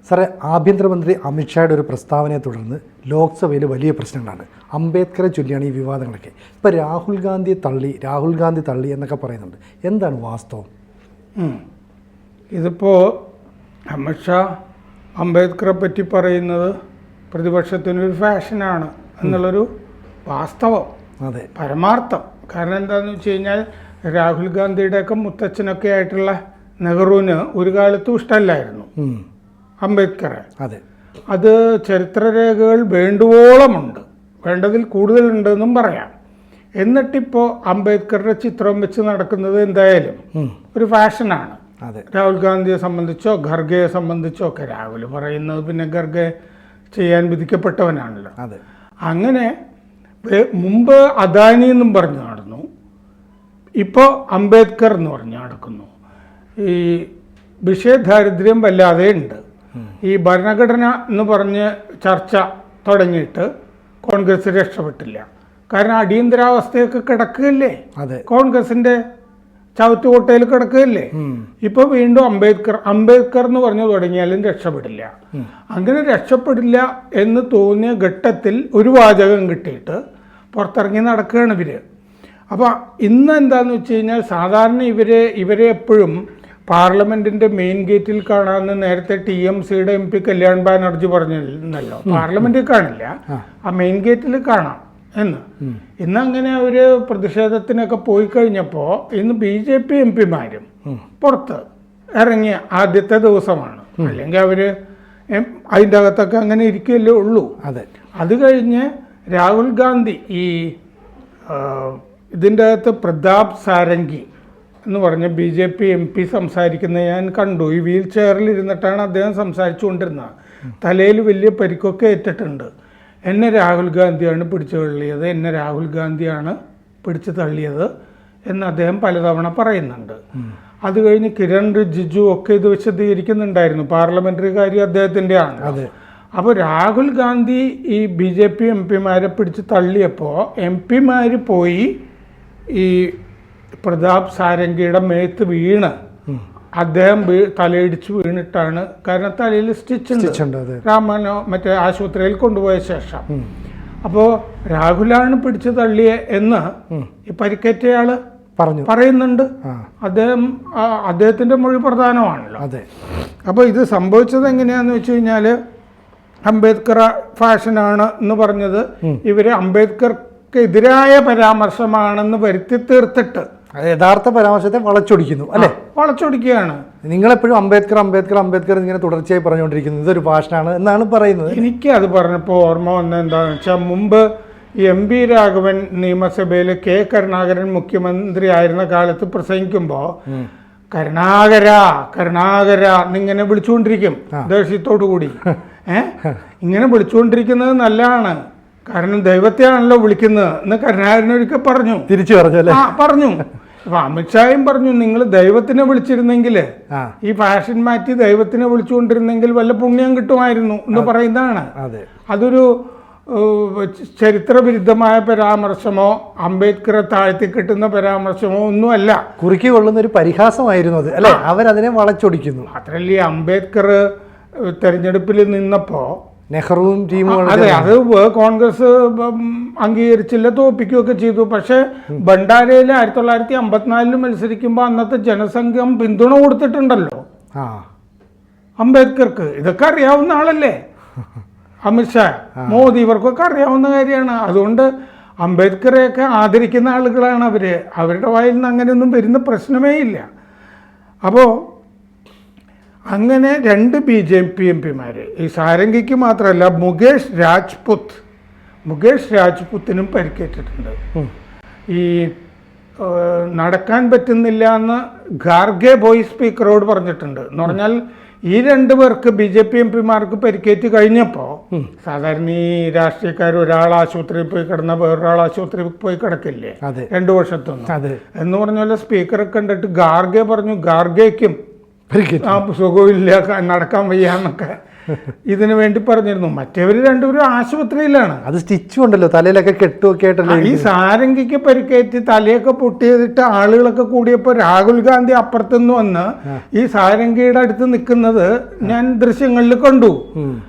സാറേ, ആഭ്യന്തരമന്ത്രി അമിത്ഷായുടെ ഒരു പ്രസ്താവനയെ തുടർന്ന് ലോക്സഭയിൽ വലിയ പ്രശ്നങ്ങളാണ്. അംബേദ്കറെ ചൊല്ലിയാണ് ഈ വിവാദങ്ങളൊക്കെ. ഇപ്പോൾ രാഹുൽ ഗാന്ധി തള്ളി എന്നൊക്കെ പറയുന്നുണ്ട്. എന്താണ് വാസ്തവം? ഇതിപ്പോൾ അമിത്ഷാ അംബേദ്കറെ പറ്റി പറയുന്നത് പ്രതിപക്ഷത്തിനൊരു ഫാഷനാണ് എന്നുള്ളൊരു വാസ്തവം, അതെ, പരമാർത്ഥം. കാരണം എന്താണെന്ന് വെച്ച് കഴിഞ്ഞാൽ രാഹുൽ ഗാന്ധിയുടെയൊക്കെ മുത്തച്ഛനൊക്കെ ആയിട്ടുള്ള നെഹ്റുവിന് ഒരു കാലത്തും ഇഷ്ടമല്ലായിരുന്നു അംബേദ്കറെ. അതെ, അത് ചരിത്രരേഖകൾ വേണ്ടുവോളമുണ്ട്, വേണ്ടതിൽ കൂടുതലുണ്ടെന്നും പറയാം. എന്നിട്ടിപ്പോൾ അംബേദ്കറുടെ ചിത്രം വെച്ച് നടക്കുന്നത് എന്തായാലും ഒരു ഫാഷനാണ്. രാഹുൽ ഗാന്ധിയെ സംബന്ധിച്ചോ ഖർഗെയെ സംബന്ധിച്ചോ ഒക്കെ രാഹുൽ പറയുന്നത് പിന്നെ ഖർഗെ ചെയ്യാൻ വിധിക്കപ്പെട്ടവനാണല്ലോ. അങ്ങനെ മുമ്പ് അദാനി എന്നും പറഞ്ഞു നടന്നു, ഇപ്പോൾ അംബേദ്കർ എന്ന് പറഞ്ഞ് നടക്കുന്നു. ഈ വിഷയദാരിദ്ര്യം വല്ലാതെ ഉണ്ട്. ഈ ഭരണഘടന എന്ന് പറഞ്ഞ് ചർച്ച തുടങ്ങിയിട്ട് കോൺഗ്രസ് രക്ഷപ്പെട്ടില്ല. കാരണം അടിയന്തരാവസ്ഥയൊക്കെ കിടക്കുകയല്ലേ, കോൺഗ്രസിൻ്റെ ചവറ്റുകൊട്ടയിൽ കിടക്കുകയല്ലേ. ഇപ്പോൾ വീണ്ടും അംബേദ്കർ എന്ന് പറഞ്ഞു തുടങ്ങിയാലും രക്ഷപ്പെടില്ല. അങ്ങനെ രക്ഷപ്പെടില്ല എന്ന് തോന്നിയ ഘട്ടത്തിൽ ഒരു വാചകം കിട്ടിയിട്ട് പുറത്തിറങ്ങി നടക്കുകയാണ് ഇവർ. അപ്പോൾ ഇന്ന് എന്താണെന്ന് വെച്ച് കഴിഞ്ഞാൽ സാധാരണ ഇവരെ എപ്പോഴും പാർലമെൻറ്റിൻ്റെ മെയിൻ ഗേറ്റിൽ കാണാമെന്ന് നേരത്തെ TMCയുടെ MP കല്യാൺ ബാനർജി പറഞ്ഞല്ലോ. പാർലമെൻറ്റിൽ കാണില്ല, ആ മെയിൻ ഗേറ്റിൽ കാണാം എന്ന്. ഇന്നങ്ങനെ അവർ പ്രതിഷേധത്തിനൊക്കെ പോയി കഴിഞ്ഞപ്പോൾ ഇന്ന് BJP MP-മാരും പുറത്ത് ഇറങ്ങിയ ആദ്യത്തെ ദിവസമാണ്. അല്ലെങ്കിൽ അവർ അതിൻ്റെ അകത്തൊക്കെ അങ്ങനെ ഇരിക്കുകയല്ലേ ഉള്ളൂ. അത് കഴിഞ്ഞ് രാഹുൽ ഗാന്ധി ഈ ഇതിൻ്റെ അകത്ത് പ്രതാപ് സാരംഗി എന്ന് പറഞ്ഞ BJP MP സംസാരിക്കുന്നത് ഞാൻ കണ്ടു. ഈ വീൽ ചെയറിൽ ഇരുന്നിട്ടാണ് അദ്ദേഹം സംസാരിച്ചു കൊണ്ടിരുന്നത്. തലയിൽ വലിയ പരിക്കൊക്കെ ഏറ്റിട്ടുണ്ട്. എന്നെ രാഹുൽ ഗാന്ധിയാണ് പിടിച്ചു തള്ളിയത്, എന്നെ രാഹുൽ ഗാന്ധിയാണ് പിടിച്ചു തള്ളിയത് എന്ന് അദ്ദേഹം പലതവണ പറയുന്നുണ്ട്. അത് കഴിഞ്ഞ് കിരൺ റിജിജു ഒക്കെ ഇത് വിശദീകരിക്കുന്നുണ്ടായിരുന്നു. പാർലമെൻ്ററി കാര്യം അദ്ദേഹത്തിൻ്റെ ആണ്. അപ്പോൾ രാഹുൽ ഗാന്ധി ഈ BJP MP-മാരെ പിടിച്ച് തള്ളിയപ്പോൾ MP-മാർ പോയി ഈ പ്രതാപ് സാരംഗിയുടെ മേത്ത് വീണ് അദ്ദേഹം തലയിടിച്ച് വീണിട്ടാണ്. കാരണം തലയിൽ സ്റ്റിച്ചുണ്ട്, രാമനോ മറ്റേ ആശുപത്രിയിൽ കൊണ്ടുപോയ ശേഷം. അപ്പോൾ രാഹുലാണ് പിടിച്ചു തള്ളിയ എന്ന് ഈ പരിക്കേറ്റയാള് പറയുന്നുണ്ട്. അദ്ദേഹത്തിന്റെ മൊഴി പ്രധാനമാണല്ലോ. അപ്പോൾ ഇത് സംഭവിച്ചത് എങ്ങനെയാന്ന് വെച്ച് കഴിഞ്ഞാൽ അംബേദ്കർ ഫാഷനാണ് എന്ന് പറഞ്ഞത് ഇവര് അംബേദ്കർക്കെതിരായ പരാമർശമാണെന്ന് വരുത്തി തീർത്തിട്ട് യഥാർത്ഥ പരാമർശത്തെ വളച്ചൊടിക്കുന്നു, അല്ലേ? വളച്ചൊടിക്കുകയാണ്. നിങ്ങളെപ്പോഴും അംബേദ്കർ ഇങ്ങനെ തുടർച്ചയായി പറഞ്ഞുകൊണ്ടിരിക്കുന്നത് ഇതൊരു ഫാഷനാണ് എന്നാണ് പറയുന്നത്. എനിക്ക് അത് പറഞ്ഞപ്പോൾ ഓർമ്മ വന്നത് എന്താണെന്ന് വെച്ചാൽ മുമ്പ് MP രാഘവൻ നിയമസഭയിൽ K കരുണാകരൻ മുഖ്യമന്ത്രി ആയിരുന്ന കാലത്ത് പ്രസംഗിക്കുമ്പോൾ കരുണാകര എന്നിങ്ങനെ വിളിച്ചുകൊണ്ടിരിക്കും ദേഷ്യത്തോടു കൂടി. ഇങ്ങനെ വിളിച്ചുകൊണ്ടിരിക്കുന്നത് നല്ലതാണ്, കാരണം ദൈവത്തെയാണല്ലോ വിളിക്കുന്നത് എന്ന് കരുണാകരനൊരിക്കൽ പറഞ്ഞു. തിരിച്ചു പറഞ്ഞു. അപ്പൊ അമിത്ഷായും പറഞ്ഞു, നിങ്ങൾ ദൈവത്തിനെ വിളിച്ചിരുന്നെങ്കിൽ, ഈ ഫാഷൻ മാറ്റി ദൈവത്തിനെ വിളിച്ചുകൊണ്ടിരുന്നെങ്കിൽ വല്ല പുണ്യം കിട്ടുമായിരുന്നു എന്ന് പറയുന്നതാണ്. അതൊരു ചരിത്രവിരുദ്ധമായ പരാമർശമോ അംബേദ്കറെ താഴ്ത്തി കിട്ടുന്ന പരാമർശമോ ഒന്നുമല്ല. കുറുക്കി കൊള്ളുന്ന ഒരു പരിഹാസമായിരുന്നു അത്, അല്ലെ? അവരതിനെ വളച്ചൊടിക്കുന്നു. മാത്രമല്ല, ഈ അംബേദ്കർ തെരഞ്ഞെടുപ്പിൽ നിന്നപ്പോ നെഹ്റുവും ടീമും അത് കോൺഗ്രസ് അംഗീകരിച്ചില്ല, തോൽപ്പിക്കുകയൊക്കെ ചെയ്തു. പക്ഷെ ഭണ്ഡാരയിൽ 1954 മത്സരിക്കുമ്പോൾ അന്നത്തെ ജനസംഘം പിന്തുണ കൊടുത്തിട്ടുണ്ടല്ലോ അംബേദ്കർക്ക്. ഇതൊക്കെ അറിയാവുന്ന ആളല്ലേ അമിത്ഷാ, മോദി, ഇവർക്കൊക്കെ അറിയാവുന്ന കാര്യമാണ്. അതുകൊണ്ട് അംബേദ്കറെയൊക്കെ ആദരിക്കുന്ന ആളുകളാണ് അവരുടെ വായിൽ നിന്ന് അങ്ങനെയൊന്നും വരുന്ന പ്രശ്നമേ ഇല്ല. അപ്പോൾ അങ്ങനെ 2 BJP MP-മാർ, ഈ സാരംഗിക്ക് മാത്രമല്ല മുകേഷ് രാജ്പുത്തിനും പരിക്കേറ്റിട്ടുണ്ട്. ഈ നടക്കാൻ പറ്റുന്നില്ല എന്ന് ഖാർഗെ പോയി സ്പീക്കറോട് പറഞ്ഞിട്ടുണ്ട്. എന്ന് പറഞ്ഞാൽ ഈ 2 പേർക്ക് BJP MP-മാർക്ക് പരിക്കേറ്റ് കഴിഞ്ഞപ്പോൾ സാധാരണ ഈ രാഷ്ട്രീയക്കാർ ഒരാൾ ആശുപത്രിയിൽ പോയി കിടന്ന വേറൊരാൾ ആശുപത്രിയിൽ പോയി കിടക്കില്ലേ 2 വർഷത്തൊന്നും എന്ന് പറഞ്ഞ പോലെ സ്പീക്കറെ കണ്ടിട്ട് ഖാർഗെ പറഞ്ഞു ഖാർഗയ്ക്കും സുഖമില്ല, നടക്കാൻ വയ്യാന്നൊക്കെ ഇതിനു വേണ്ടി പറഞ്ഞിരുന്നു. മറ്റേവർ രണ്ടുപേരും ആശുപത്രിയിലാണ്. അത് സ്റ്റിച്ചും ഉണ്ടല്ലോ, തലയിലൊക്കെ കെട്ടുമൊക്കെ ആയിട്ടല്ലേ. ഈ സാരംഗിക്ക് പരിക്കേറ്റ് തലയൊക്കെ പൊട്ടിയതിട്ട് ആളുകളൊക്കെ കൂടിയപ്പോൾ രാഹുൽ ഗാന്ധി അപ്പുറത്തുനിന്ന് വന്ന് ഈ സാരംഗിയുടെ അടുത്ത് നിൽക്കുന്നത് ഞാൻ ദൃശ്യങ്ങളിൽ കണ്ടു.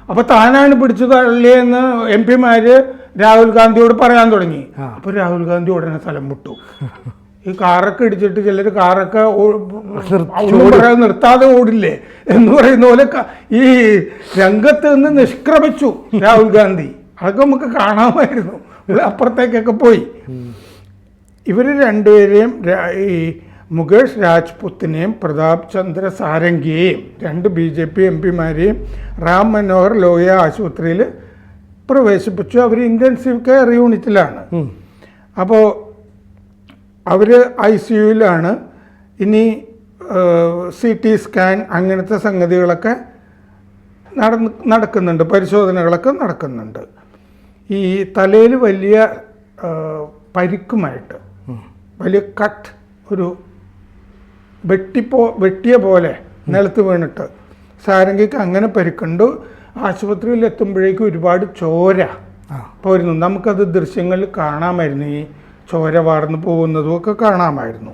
അപ്പൊ താനാണ് പിടിച്ചു തള്ളിയെന്ന് MP-മാര് രാഹുൽ ഗാന്ധിയോട് പറയാൻ തുടങ്ങി. അപ്പൊ രാഹുൽ ഗാന്ധി ഉടനെ സ്ഥലം വിട്ടു. ഈ കാറൊക്കെ ഇടിച്ചിട്ട് ചിലർ കാറൊക്കെ നിർത്താതെ ഓടില്ലേ എന്ന് പറയുന്ന പോലെ ഈ രംഗത്ത് നിന്ന് നിഷ്ക്രമിച്ചു രാഹുൽ ഗാന്ധി. അതൊക്കെ നമുക്ക് കാണാമായിരുന്നു. അപ്പുറത്തേക്കൊക്കെ പോയി. ഇവർ രണ്ടുപേരെയും, ഈ മുകേഷ് രാജ്പുത്തിനെയും പ്രതാപ് ചന്ദ്ര സാരംഗിയെയും, 2 BJP MP-മാരെയും റാം മനോഹർ ലോഹിയ ആശുപത്രിയിൽ പ്രവേശിപ്പിച്ചു. അവർ ഇൻറ്റൻസീവ് കെയർ യൂണിറ്റിലാണ്. അപ്പോൾ അവർ ICUയിലാണ്. ഇനി CT സ്കാൻ അങ്ങനത്തെ സംഗതികളൊക്കെ നടക്കുന്നുണ്ട്, പരിശോധനകളൊക്കെ നടക്കുന്നുണ്ട്. ഈ തലയിൽ വലിയ പരിക്കുമായിട്ട് വലിയ കട്ട്, ഒരു വെട്ടിയ പോലെ നിലത്ത് വീണിട്ട് സാരംഗിക്ക് അങ്ങനെ പരിക്കുണ്ട്. ആശുപത്രിയിൽ എത്തുമ്പോഴേക്കും ഒരുപാട് ചോര പോയിരുന്നു. നമുക്കത് ദൃശ്യങ്ങളിൽ കാണാമായിരുന്നു. ഈ ചോര വാർന്നു പോകുന്നതും ഒക്കെ കാണാമായിരുന്നു.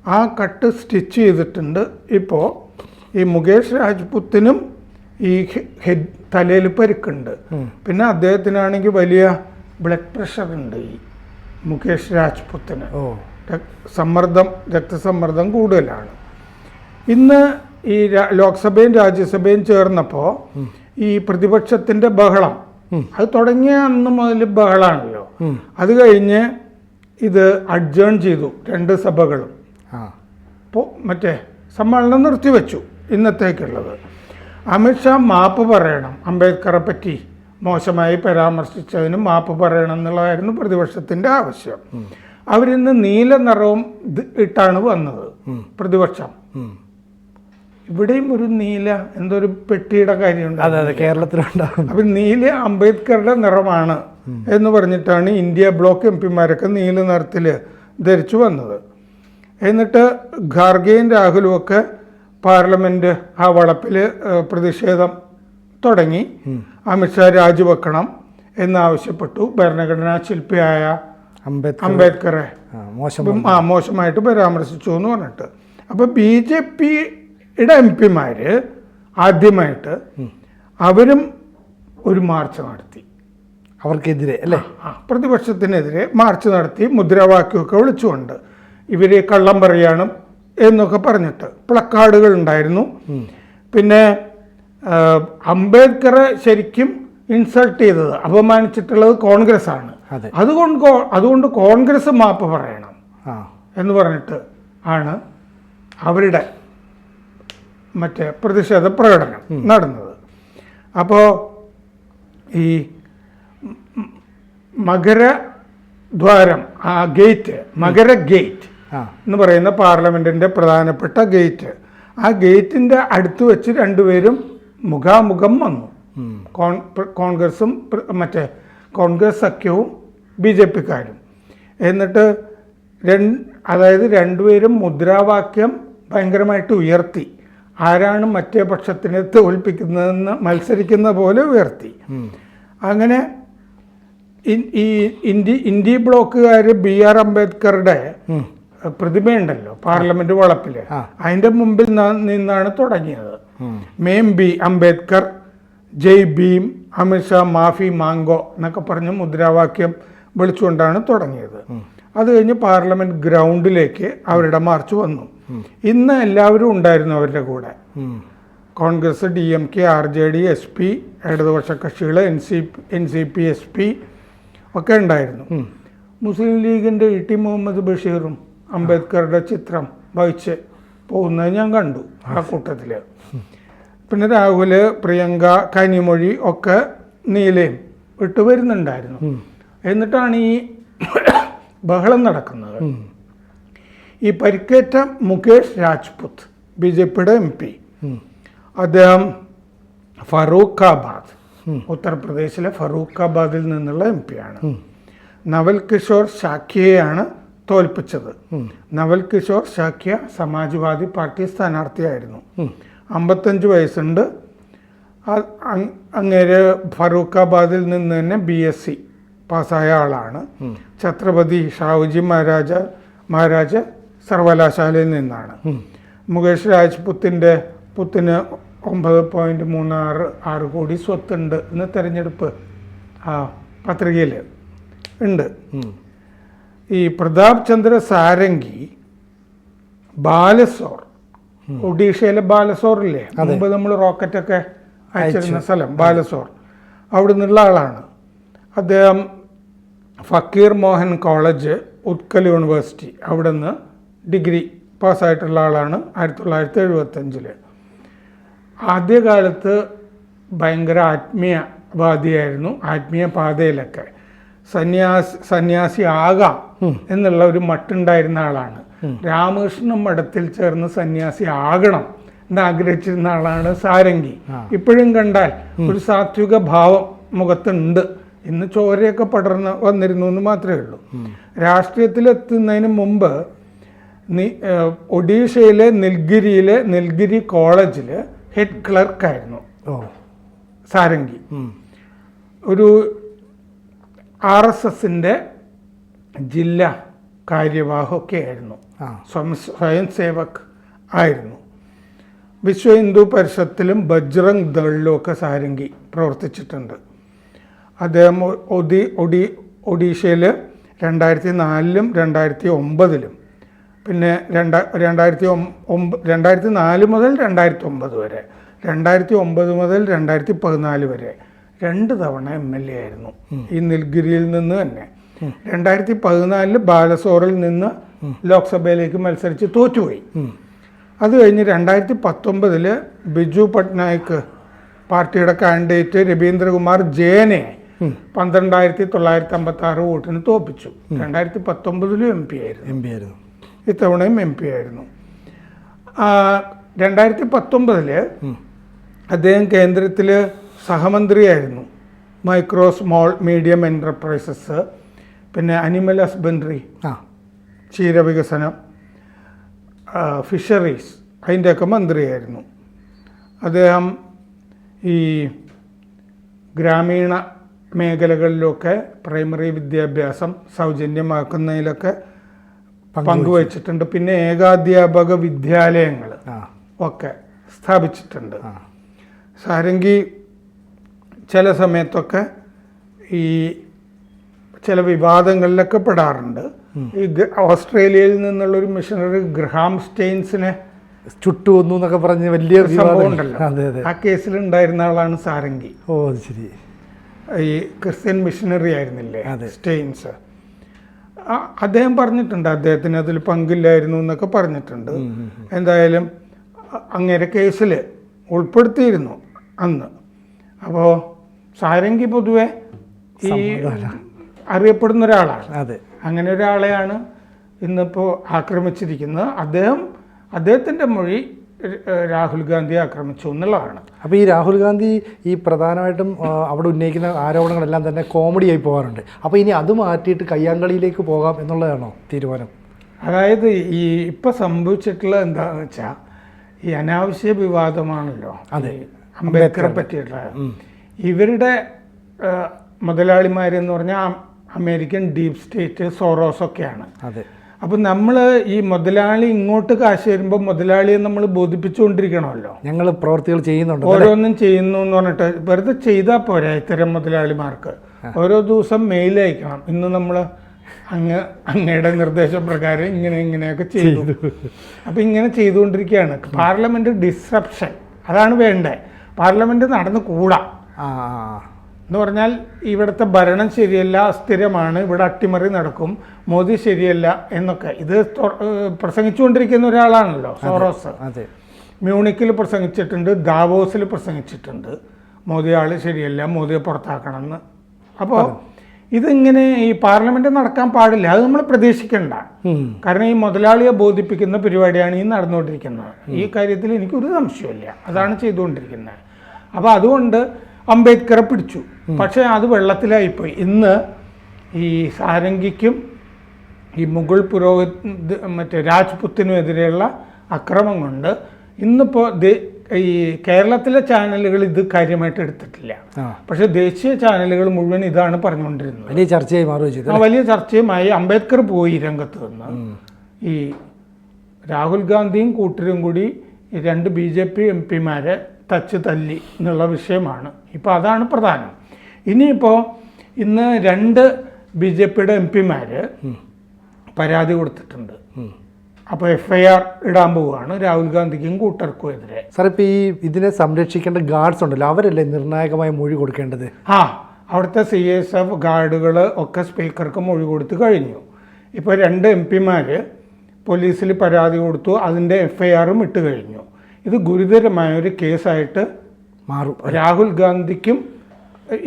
ആ കട്ട് സ്റ്റിച്ച് ചെയ്തിട്ടുണ്ട്. ഇപ്പോൾ ഈ മുകേഷ് രാജ്പുത്തിനും ഈ തലയിൽ പരിക്കുണ്ട്. പിന്നെ അദ്ദേഹത്തിനാണെങ്കിൽ വലിയ ബ്ലഡ് പ്രഷർ ഉണ്ട്. ഈ മുകേഷ് രാജ്പുത്തിന് രക്തസമ്മർദ്ദം കൂടുതലാണ്. ഇന്ന് ഈ ലോക്സഭയും രാജ്യസഭയും ചേർന്നപ്പോൾ ഈ പ്രതിപക്ഷത്തിൻ്റെ ബഹളം അത് തുടങ്ങിയ അന്ന് മുതൽ ബഹളാണല്ലോ. അത് കഴിഞ്ഞ് ഇത് അഡ്ജേൺ ചെയ്തു 2 സഭകളും. അപ്പോൾ മറ്റേ സമ്മേളനം നിർത്തിവെച്ചു ഇന്നത്തേക്കുള്ളത്. അമിത്ഷാ മാപ്പ് പറയണം, അംബേദ്കറെ പറ്റി മോശമായി പരാമർശിച്ചതിന് മാപ്പ് പറയണം എന്നുള്ളതായിരുന്നു പ്രതിപക്ഷത്തിൻ്റെ ആവശ്യം. അവരിന്ന് നീല നിറവും ഇട്ടാണ് വന്നത് പ്രതിപക്ഷം. ഇവിടെയും ഒരു നീല എന്തൊരു പെട്ടിയുടെ കാര്യമുണ്ട് കേരളത്തിലുണ്ടാകും. അപ്പം നീല അംബേദ്കറുടെ നിറമാണ് എന്ന് പറഞ്ഞിട്ടാണ് ഇന്ത്യ ബ്ലോക്ക് MP-മാരൊക്കെ നീല നിറത്തിൽ ധരിച്ചു വന്നത്. എന്നിട്ട് ഖാർഗെയും രാഹുലും ഒക്കെ പാർലമെൻറ്റ് ആ വളപ്പിൽ പ്രതിഷേധം തുടങ്ങി. അമിത്ഷാ രാജിവെക്കണം എന്നാവശ്യപ്പെട്ടു. ഭരണഘടനാ ശില്പിയായ അംബേദ്കറെ മോശമായിട്ട് പരാമർശിച്ചു എന്ന് പറഞ്ഞിട്ട്. അപ്പോൾ BJPയുടെ MP-മാർ ആദ്യമായിട്ട് അവരും ഒരു മാർച്ച് നടത്തി. അവർക്കെതിരെ അല്ലേ? പ്രതിപക്ഷത്തിനെതിരെ മാർച്ച് നടത്തി. മുദ്രാവാക്യമൊക്കെ വിളിച്ചുകൊണ്ട് ഇവർ കള്ളം പറയാണ് എന്നൊക്കെ പറഞ്ഞിട്ട് പ്ലക്കാർഡുകൾ ഉണ്ടായിരുന്നു. പിന്നെ അംബേദ്കറെ ശരിക്കും ഇൻസൾട്ട് ചെയ്തത്, അപമാനിച്ചിട്ടുള്ളത് കോൺഗ്രസ് ആണ്. അതുകൊണ്ട് കോൺഗ്രസ് മാപ്പ് പറയണം എന്ന് പറഞ്ഞിട്ട് ആണ് അവരുടെ മറ്റേ പ്രതിഷേധ പ്രകടനം നടന്നത്. അപ്പോൾ ഈ മകരദ്വാരം, ആ ഗേറ്റ്, മകര ഗേറ്റ് എന്ന് പറയുന്ന പാർലമെൻറ്റിൻ്റെ പ്രധാനപ്പെട്ട ഗേറ്റ്, ആ ഗേറ്റിൻ്റെ അടുത്ത് വെച്ച് രണ്ടുപേരും മുഖാമുഖം വന്നു. കോൺഗ്രസും മറ്റേ കോൺഗ്രസ് സഖ്യവും BJPക്കാരും. എന്നിട്ട് അതായത് രണ്ടുപേരും മുദ്രാവാക്യം ഭയങ്കരമായിട്ട് ഉയർത്തി. ആരാണ് മറ്റേ പക്ഷത്തിനെ തോൽപ്പിക്കുന്നതെന്ന് മത്സരിക്കുന്ന പോലെ ഉയർത്തി. അങ്ങനെ ഈ ഇന്ത്യ ബ്ലോക്കുകാർ BR അംബേദ്കറുടെ പ്രതിമയുണ്ടല്ലോ പാർലമെന്റ് വളപ്പില്, അതിന്റെ മുമ്പിൽ നിന്നാണ് തുടങ്ങിയത്. മേം ബി അംബേദ്കർ, ജയ് ഭീം, അമിത്ഷാ മാഫി മാങ്കോ എന്നൊക്കെ പറഞ്ഞ് മുദ്രാവാക്യം വിളിച്ചുകൊണ്ടാണ് തുടങ്ങിയത്. അത് കഴിഞ്ഞ് പാർലമെന്റ് ഗ്രൗണ്ടിലേക്ക് അവരുടെ മാർച്ച് വന്നു. ഇന്ന് എല്ലാവരും ഉണ്ടായിരുന്നു അവരുടെ കൂടെ. കോൺഗ്രസ്, DMK, RJD, SP, ഇടതുപക്ഷ കക്ഷികൾ, NCP, SP ഒക്കെ ഉണ്ടായിരുന്നു. മുസ്ലിം ലീഗിൻ്റെ ET മുഹമ്മദ് ബഷീറും അംബേദ്കറുടെ ചിത്രം വഹിച്ച് പോകുന്നത് ഞാൻ കണ്ടു ആ കൂട്ടത്തിൽ. പിന്നെ രാഹുൽ, പ്രിയങ്ക, കനിമൊഴി ഒക്കെ നീലയും ഇട്ട് വരുന്നുണ്ടായിരുന്നു. എന്നിട്ടാണ് ഈ ബഹളം നടക്കുന്നത്. ഈ പരിക്കേറ്റ മുകേഷ് രാജ്പുത്ത്, BJPയുടെ MP, അദ്ദേഹം ഫറൂഖാബാദ്, ഉത്തർപ്രദേശിലെ ഫറൂഖാബാദിൽ നിന്നുള്ള MP ആണ്. നവൽ കിഷോർ ഷാക്കിയെയാണ് തോൽപ്പിച്ചത്. നവൽ കിഷോർ ഷാക്കിയ സമാജ്വാദി പാർട്ടി സ്ഥാനാർത്ഥിയായിരുന്നു. 55 വയസ്സുണ്ട്. അങ്ങേര് ഫറൂഖാബാദിൽ നിന്ന് തന്നെ BSc പാസ്സായ ആളാണ്. ഛത്രപതി ഷാഹുജി മഹാരാജ സർവകലാശാലയിൽ നിന്നാണ്. മുകേഷ് രാജ്പുത്തിന് 9.36 കോടി സ്വത്തുണ്ട് എന്ന് തെരഞ്ഞെടുപ്പ് പത്രികയിൽ ഉണ്ട്. ഈ പ്രതാപ് ചന്ദ്ര സാരംഗി ബാലസോർ, ഒഡീഷയിലെ ബാലസോറില്ലേ, മുമ്പ് നമ്മൾ റോക്കറ്റൊക്കെ അയച്ചിരുന്ന സ്ഥലം ബാലസോർ, അവിടെ നിന്നുള്ള ആളാണ് അദ്ദേഹം. ഫക്കീർ മോഹൻ കോളേജ്, ഉത്കൽ യൂണിവേഴ്സിറ്റി, അവിടെ നിന്ന് ഡിഗ്രി പാസ്സായിട്ടുള്ള ആളാണ് 1975. ആദ്യകാലത്ത് ഭയങ്കര ആത്മീയവാദിയായിരുന്നു. ആത്മീയ പാതയിലൊക്കെ സന്യാസി ആകാം എന്നുള്ള ഒരു മട്ടുണ്ടായിരുന്ന ആളാണ്. രാമകൃഷ്ണ മഠത്തിൽ ചേർന്ന് സന്യാസി ആകണം എന്നാഗ്രഹിച്ചിരുന്ന ആളാണ് സാരംഗി. ഇപ്പോഴും കണ്ടാൽ ഒരു സാത്വിക ഭാവം മുഖത്തുണ്ട്. ഇന്ന് ചോരയൊക്കെ പടർന്ന് വന്നിരുന്നു എന്ന് മാത്രമേ ഉള്ളൂ. രാഷ്ട്രീയത്തിലെത്തുന്നതിന് മുമ്പ് ഒഡീഷയിലെ നിൽഗിരി കോളേജിൽ ഹെഡ് ക്ലർക്കായിരുന്നു സാരംഗി. ഒരു RSSന്റെ ജില്ലാ കാര്യവാഹൊക്കെ ആയിരുന്നു. സ്വയം സേവക് ആയിരുന്നു. വിശ്വ ഹിന്ദു പരിഷത്തിലും ബജ്രംഗ് ദളിലും ഒക്കെ സാരംഗി പ്രവർത്തിച്ചിട്ടുണ്ട്. അദ്ദേഹം ഒഡീഷയിൽ 2004 2009 പിന്നെ 2004 മുതൽ 2009 വരെ, 2009 മുതൽ 2014 വരെ 2 തവണ MLA ആയിരുന്നു ഈ നിൽഗിരിയിൽ നിന്ന് തന്നെ. 2014 ബാലസോറിൽ നിന്ന് ലോക്സഭയിലേക്ക് മത്സരിച്ച് തോറ്റുപോയി. അത് കഴിഞ്ഞ് 2019 ബിജു പട്നായിക് പാർട്ടിയുടെ കാൻഡിഡേറ്റ് രവീന്ദ്രകുമാർ ജയനെ 12,956 വോട്ടിന് തോൽപ്പിച്ചു. 2019 MP ആയിരുന്നു, ഇത്തവണയും MP ആയിരുന്നു. 2019 അദ്ദേഹം കേന്ദ്രത്തിൽ സഹമന്ത്രിയായിരുന്നു. മൈക്രോ സ്മോൾ മീഡിയം എൻ്റർപ്രൈസസ്, പിന്നെ അനിമൽ ഹസ്ബൻഡറി, ക്ഷീരവികസനം, ഫിഷറീസ്, അതിൻ്റെയൊക്കെ മന്ത്രിയായിരുന്നു. അദ്ദേഹം ഈ ഗ്രാമീണ മേഖലകളിലൊക്കെ പ്രൈമറി വിദ്യാഭ്യാസം സൗജന്യമാക്കുന്നതിലൊക്കെ പങ്കുവച്ചിട്ടുണ്ട്. പിന്നെ ഏകാധ്യാപക വിദ്യാലയങ്ങൾ ഒക്കെ സ്ഥാപിച്ചിട്ടുണ്ട്. സാരംഗി ചില സമയത്തൊക്കെ ഈ ചില വിവാദങ്ങളിലൊക്കെ പെടാറുണ്ട്. ഈ ഓസ്ട്രേലിയയിൽ നിന്നുള്ളൊരു മിഷണറി ഗ്രഹാം സ്റ്റെയിൻസിനെ ചുട്ടുവന്നു എന്നൊക്കെ പറഞ്ഞ് വലിയ സംഭവം ഉണ്ടല്ലോ, ആ കേസിൽ ഉണ്ടായിരുന്ന ആളാണ് സാരംഗി. ഓ അത് ശരി. ഈ ക്രിസ്ത്യൻ മിഷണറി ആയിരുന്നില്ലേ സ്റ്റെയിൻസ്. അദ്ദേഹം പറഞ്ഞിട്ടുണ്ട് അദ്ദേഹത്തിന് അതിൽ പങ്കില്ലായിരുന്നു എന്നൊക്കെ പറഞ്ഞിട്ടുണ്ട്. എന്തായാലും അങ്ങേരെ കേസിൽ ഉൾപ്പെടുത്തിയിരുന്നു അന്ന്. അപ്പോൾ സാരംഗി പൊതുവെ ഈ അറിയപ്പെടുന്ന ഒരാളാണ്. അങ്ങനെ ഒരാളെയാണ് ഇന്നിപ്പോൾ ആക്രമിച്ചിരിക്കുന്നത്. അദ്ദേഹത്തിൻ്റെ മൊഴി രാഹുൽ ഗാന്ധി ആക്രമിച്ചു എന്നുള്ളതാണ്. അപ്പോൾ ഈ രാഹുൽ ഗാന്ധി ഈ പ്രധാനമായിട്ടും അവിടെ ഉന്നയിക്കുന്ന ആരോപണങ്ങളെല്ലാം തന്നെ കോമഡിയായി പോകാറുണ്ട്. അപ്പോൾ ഇനി അത് മാറ്റിയിട്ട് കയ്യാങ്കളിയിലേക്ക് പോകാം എന്നുള്ളതാണോ തീരുമാനം? അതായത് ഈ ഇപ്പം സംഭവിച്ചിട്ടുള്ള എന്താണെന്ന് വെച്ചാൽ ഈ അനാവശ്യ വിവാദമാണല്ലോ അംബേദ്കറെ പറ്റിയിട്ടുള്ള. ഇവരുടെ മുതലാളിമാരെന്ന് പറഞ്ഞാൽ അമേരിക്കൻ ഡീപ് സ്റ്റേറ്റ് സോറോസൊക്കെയാണ്. അപ്പം നമ്മൾ ഈ മുതലാളി ഇങ്ങോട്ട് കാശ് വരുമ്പോൾ മുതലാളിയെ നമ്മൾ ബോധിപ്പിച്ചുകൊണ്ടിരിക്കണമല്ലോ. ഞങ്ങൾ പ്രവർത്തികൾ ചെയ്യുന്നുണ്ട്, ഓരോന്നും ചെയ്യുന്നു എന്ന് പറഞ്ഞിട്ട് വെറുതെ ചെയ്താൽ പോരാ. ഇത്തരം മുതലാളിമാർക്ക് ഓരോ ദിവസം മെയിൽ അയക്കണം, ഇന്ന് നമ്മൾ അങ്ങയുടെ നിർദ്ദേശപ്രകാരം ഇങ്ങനെയൊക്കെ ചെയ്തു. അപ്പം ഇങ്ങനെ ചെയ്തുകൊണ്ടിരിക്കുകയാണ്. പാർലമെൻറ്റ് ഡിസ്റപ്ഷൻ അതാണ് വേണ്ടത്. പാർലമെൻറ്റ് നടന്നു കൂടാ എന്ന് പറഞ്ഞാൽ ഇവിടുത്തെ ഭരണം ശരിയല്ല, അസ്ഥിരമാണ്, ഇവിടെ അട്ടിമറി നടക്കും, മോദി ശരിയല്ല എന്നൊക്കെ ഇത് പ്രസംഗിച്ചുകൊണ്ടിരിക്കുന്ന ഒരാളാണല്ലോ സോറോസ്. മ്യൂണിക്കിൽ പ്രസംഗിച്ചിട്ടുണ്ട്, ദാവോസിൽ പ്രസംഗിച്ചിട്ടുണ്ട്, മോദി ആൾ ശരിയല്ല, മോദിയെ പുറത്താക്കണം എന്ന്. അപ്പോൾ ഇതിങ്ങനെ ഈ പാർലമെൻറ്റ് നടക്കാൻ പാടില്ല, അത് നമ്മൾ പ്രതീക്ഷിക്കണ്ട. കാരണം ഈ മുതലാളിയെ ബോധിപ്പിക്കുന്ന പരിപാടിയാണ് ഈ നടന്നുകൊണ്ടിരിക്കുന്നത്. ഈ കാര്യത്തിൽ എനിക്കൊരു സംശയമില്ല, അതാണ് ചെയ്തുകൊണ്ടിരിക്കുന്നത്. അപ്പോൾ അതുകൊണ്ട് അംബേദ്കറെ പിടിച്ചു. പക്ഷേ അത് വെള്ളത്തിലായിപ്പോയി. ഇന്ന് ഈ സാരംഗിക്കും ഈ മുഗൾ രാജ്പുത്തിനും എതിരെയുള്ള അക്രമം കൊണ്ട് ഇന്നിപ്പോൾ ഈ കേരളത്തിലെ ചാനലുകൾ ഇത് കാര്യമായിട്ട് എടുത്തിട്ടില്ല. പക്ഷെ ദേശീയ ചാനലുകൾ മുഴുവൻ ഇതാണ് പറഞ്ഞുകൊണ്ടിരുന്നത്. വലിയ ചർച്ചയായി മാറുകയും ചെയ്തു. വലിയ ചർച്ചയുമായി അംബേദ്കർ പോയി രംഗത്ത് നിന്ന് ഈ രാഹുൽ ഗാന്ധിയും കൂട്ടരും കൂടി 2 BJP MP-മാരെ തല്ലി എന്നുള്ള വിഷയമാണ്. ഇപ്പോൾ അതാണ് പ്രധാനം. ഇനിയിപ്പോൾ ഇന്ന് 2 BJP-യുടെ MP-മാർ പരാതി കൊടുത്തിട്ടുണ്ട്. അപ്പോൾ FIR ഇടാൻ പോവുകയാണ് രാഹുൽ ഗാന്ധിക്കും കൂട്ടർക്കും എതിരെ. സാർ, ഇപ്പോൾ ഈ ഇതിനെ സംരക്ഷിക്കേണ്ട ഗാർഡ്സ് ഉണ്ടല്ലോ, അവരല്ലേ നിർണായകമായ മൊഴി കൊടുക്കേണ്ടത്? അവിടുത്തെ CSF ഗാർഡുകൾ ഒക്കെ സ്പീക്കർക്ക് മൊഴി കൊടുത്ത് കഴിഞ്ഞു. ഇപ്പോൾ 2 MP-മാർ പോലീസിൽ പരാതി കൊടുത്തു, അതിൻ്റെ FIR-ഉം ഇട്ട് കഴിഞ്ഞു. ഇത് ഗുരുതരമായൊരു കേസായിട്ട് മാറും രാഹുൽ ഗാന്ധിക്കും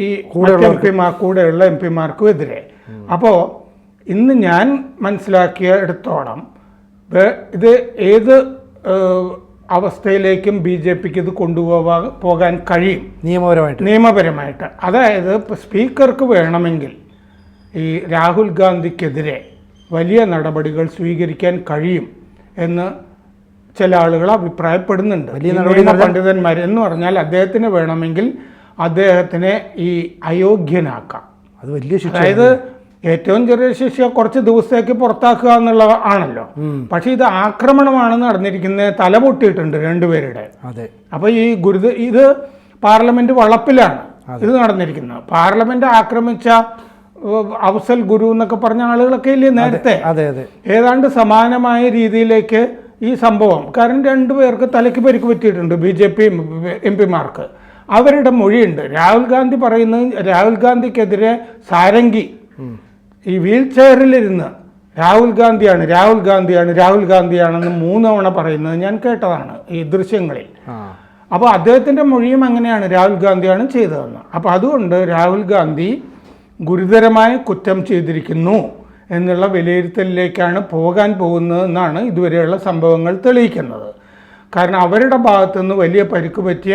ഈ കൂടെയുള്ള MP-മാർക്കും എതിരെ. അപ്പോൾ ഇന്ന് ഞാൻ മനസ്സിലാക്കിയെടുത്തോളം ഇത് ഏത് അവസ്ഥയിലേക്കും BJP-ക്ക് ഇത് പോകാൻ കഴിയും നിയമപരമായിട്ട്. അതായത് ഇപ്പോൾ സ്പീക്കർക്ക് വേണമെങ്കിൽ ഈ രാഹുൽ ഗാന്ധിക്കെതിരെ വലിയ നടപടികൾ സ്വീകരിക്കാൻ കഴിയും എന്ന് ചില ആളുകൾ അഭിപ്രായപ്പെടുന്നുണ്ട്. പണ്ഡിതന്മാർ എന്ന് പറഞ്ഞാൽ അദ്ദേഹത്തിന് വേണമെങ്കിൽ അദ്ദേഹത്തിനെ ഈ അയോഗ്യനാക്കാം. അത് വലിയ ശിക്ഷ. അതായത് ഏറ്റവും ചെറിയ ശിക്ഷ കുറച്ച് ദിവസത്തേക്ക് പുറത്താക്കുക എന്നുള്ള ആണല്ലോ. പക്ഷെ ഇത് ആക്രമണമാണ് നടന്നിരിക്കുന്നത്. തല പൊട്ടിയിട്ടുണ്ട് 2 പേരുടെ. അപ്പൊ ഈ ഇത് പാർലമെന്റ് വളപ്പിലാണ് ഇത് നടന്നിരിക്കുന്നത്. പാർലമെന്റ് ആക്രമിച്ച അഫ്സൽ ഗുരു എന്നൊക്കെ പറഞ്ഞ ആളുകളൊക്കെ ഇല്ലേ നേരത്തെ, ഏതാണ്ട് സമാനമായ രീതിയിലേക്ക് ഈ സംഭവം. കാരണം 2 പേർക്ക് തലയ്ക്ക് പരിക്ക് പറ്റിയിട്ടുണ്ട് BJP MP-മാർക്ക്. അവരുടെ മൊഴിയുണ്ട്. രാഹുൽ ഗാന്ധി പറയുന്നത് രാഹുൽ ഗാന്ധിക്കെതിരെ സാരംഗി ഈ വീൽ ചെയറിലിരുന്ന് രാഹുൽ ഗാന്ധിയാണെന്ന് 3 തവണ പറയുന്നത് ഞാൻ കേട്ടതാണ് ഈ ദൃശ്യങ്ങളിൽ. അപ്പോൾ അദ്ദേഹത്തിൻ്റെ മൊഴിയും അങ്ങനെയാണ്, രാഹുൽ ഗാന്ധിയാണ് ചെയ്തതെന്ന്. അപ്പോൾ അതുകൊണ്ട് രാഹുൽ ഗാന്ധി ഗുരുതരമായ കുറ്റം ചെയ്തിരിക്കുന്നു എന്നുള്ള വിലയിരുത്തലിലേക്കാണ് പോകാൻ പോകുന്നതെന്നാണ് ഇതുവരെയുള്ള സംഭവങ്ങൾ തെളിയിക്കുന്നത്. കാരണം അവരുടെ ഭാഗത്തുനിന്ന് വലിയ പരിക്ക് പറ്റിയ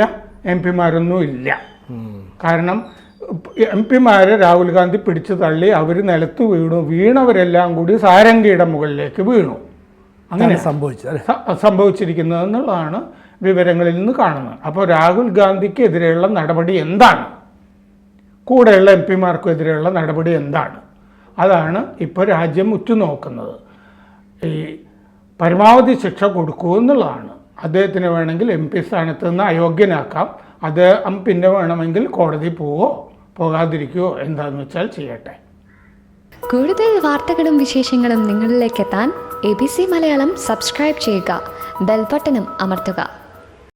MP-മാരൊന്നും ഇല്ല. കാരണം MP-മാരെ രാഹുൽ ഗാന്ധി പിടിച്ചു തള്ളി, അവർ നിലത്ത് വീണവരെല്ലാം കൂടി സാരംഗിയുടെ മുകളിലേക്ക് വീണു. അങ്ങനെ സംഭവിച്ചിരിക്കുന്നത് എന്നുള്ളതാണ് വിവരങ്ങളിൽ നിന്ന് കാണുന്നത്. അപ്പോൾ രാഹുൽ ഗാന്ധിക്ക് എതിരെയുള്ള നടപടി എന്താണ്, കൂടെയുള്ള MP-മാർക്കും എതിരെയുള്ള നടപടി എന്താണ്, അതാണ് ഇപ്പോൾ രാജ്യം ഉറ്റുനോക്കുന്നത്. ഈ പരമാവധി ശിക്ഷ കൊടുക്കൂ എന്നുള്ളതാണ്. അദ്ദേഹത്തിന് വേണമെങ്കിൽ MP സ്ഥാനത്ത് നിന്ന് അയോഗ്യനാക്കാം. അദ്ദേഹം പിന്നെ വേണമെങ്കിൽ കോടതി പോകാതിരിക്കുകയോ എന്താണെന്ന് വെച്ചാൽ ചെയ്യട്ടെ. കൂടുതൽ വാർത്തകളും വിശേഷങ്ങളും നിങ്ങളിലേക്ക് എത്താൻ ABC മലയാളം സബ്സ്ക്രൈബ് ചെയ്യുക, ബെൽ ബട്ടണും അമർത്തുക.